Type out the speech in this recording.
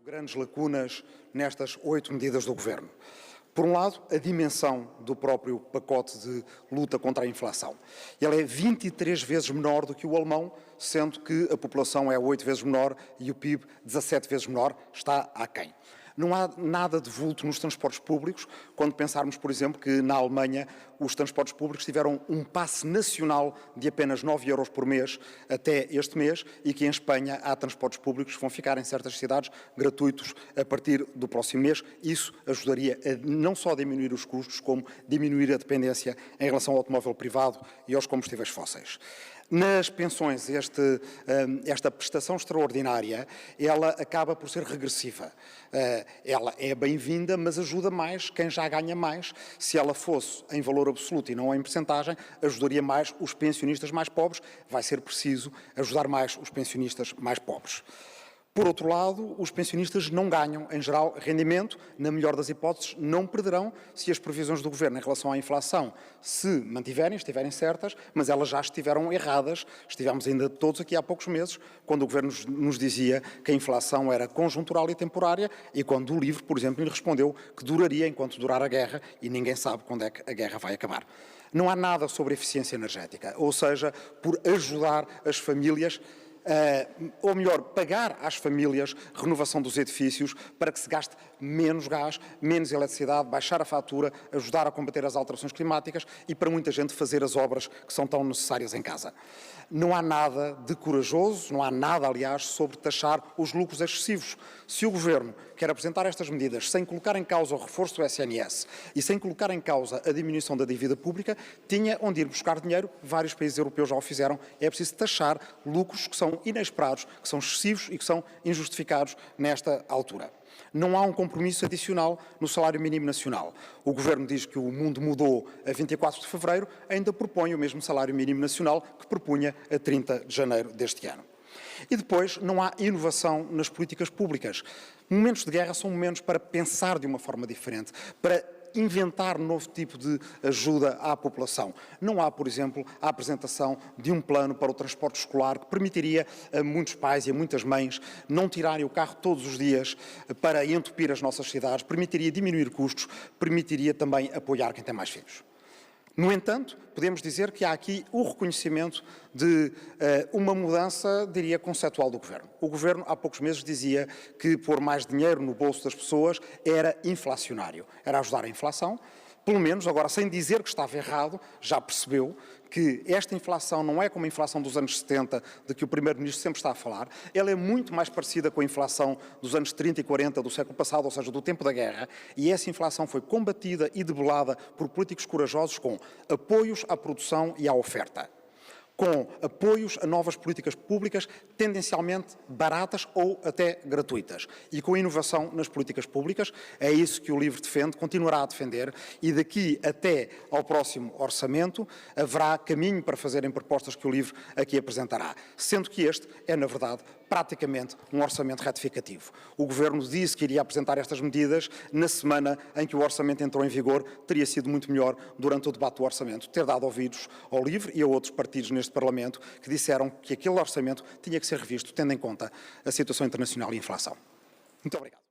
Grandes lacunas nestas 8 medidas do Governo. Por um lado, a dimensão do próprio pacote de luta contra a inflação. Ele é 23 vezes menor do que o alemão, sendo que a população é 8 vezes menor e o PIB 17 vezes menor, está aquém. Não há nada de vulto nos transportes públicos, quando pensarmos, por exemplo, que na Alemanha os transportes públicos tiveram um passe nacional de apenas 9 euros por mês até este mês e que em Espanha há transportes públicos que vão ficar em certas cidades gratuitos a partir do próximo mês. Isso ajudaria a não só diminuir os custos, como diminuir a dependência em relação ao automóvel privado e aos combustíveis fósseis. Nas pensões, esta prestação extraordinária, ela acaba por ser regressiva. Ela é bem-vinda, mas ajuda mais quem já ganha mais. Se ela fosse em valor absoluto e não em percentagem, ajudaria mais os pensionistas mais pobres. Vai ser preciso ajudar mais os pensionistas mais pobres. Por outro lado, os pensionistas não ganham, em geral, rendimento. Na melhor das hipóteses, não perderão se as previsões do Governo em relação à inflação se mantiverem, estiverem certas, mas elas já estiveram erradas. Estivemos ainda todos aqui há poucos meses, quando o Governo nos dizia que a inflação era conjuntural e temporária e quando o LIVRE, por exemplo, lhe respondeu que duraria enquanto durar a guerra e ninguém sabe quando é que a guerra vai acabar. Não há nada sobre eficiência energética, ou seja, por ajudar as famílias ou melhor, pagar às famílias renovação dos edifícios para que se gaste menos gás, menos eletricidade, baixar a fatura, ajudar a combater as alterações climáticas e para muita gente fazer as obras que são tão necessárias em casa. Não há nada de corajoso, não há nada, aliás, sobre taxar os lucros excessivos. Se o Governo quer apresentar estas medidas sem colocar em causa o reforço do SNS e sem colocar em causa a diminuição da dívida pública, tinha onde ir buscar dinheiro, vários países europeus já o fizeram, é preciso taxar lucros que são inesperados, que são excessivos e que são injustificados nesta altura. Não há um compromisso adicional no salário mínimo nacional. O Governo diz que o mundo mudou a 24 de fevereiro, ainda propõe o mesmo salário mínimo nacional que propunha a 30 de janeiro deste ano. E depois não há inovação nas políticas públicas. Momentos de guerra são momentos para pensar de uma forma diferente, para inventar um novo tipo de ajuda à população. Não há, por exemplo, a apresentação de um plano para o transporte escolar que permitiria a muitos pais e a muitas mães não tirarem o carro todos os dias para entupir as nossas cidades, permitiria diminuir custos, permitiria também apoiar quem tem mais filhos. No entanto, podemos dizer que há aqui o reconhecimento de uma mudança, diria, conceptual do Governo. O Governo, há poucos meses, dizia que pôr mais dinheiro no bolso das pessoas era inflacionário, era ajudar a inflação. Pelo menos, agora, sem dizer que estava errado, já percebeu que esta inflação não é como a inflação dos anos 70, de que o Primeiro-Ministro sempre está a falar. Ela é muito mais parecida com a inflação dos anos 30 e 40 do século passado, ou seja, do tempo da guerra, e essa inflação foi combatida e debelada por políticos corajosos com apoios à produção e à oferta, com apoios a novas políticas públicas tendencialmente baratas ou até gratuitas e com inovação nas políticas públicas. É isso que o LIVRE defende, continuará a defender e daqui até ao próximo orçamento haverá caminho para fazerem propostas que o LIVRE aqui apresentará, sendo que este é, na verdade, praticamente um orçamento retificativo. O Governo disse que iria apresentar estas medidas na semana em que o orçamento entrou em vigor. Teria sido muito melhor, durante o debate do orçamento, ter dado ouvidos ao LIVRE e a outros partidos neste Parlamento que disseram que aquele orçamento tinha que ser revisto, tendo em conta a situação internacional e a inflação. Muito obrigado.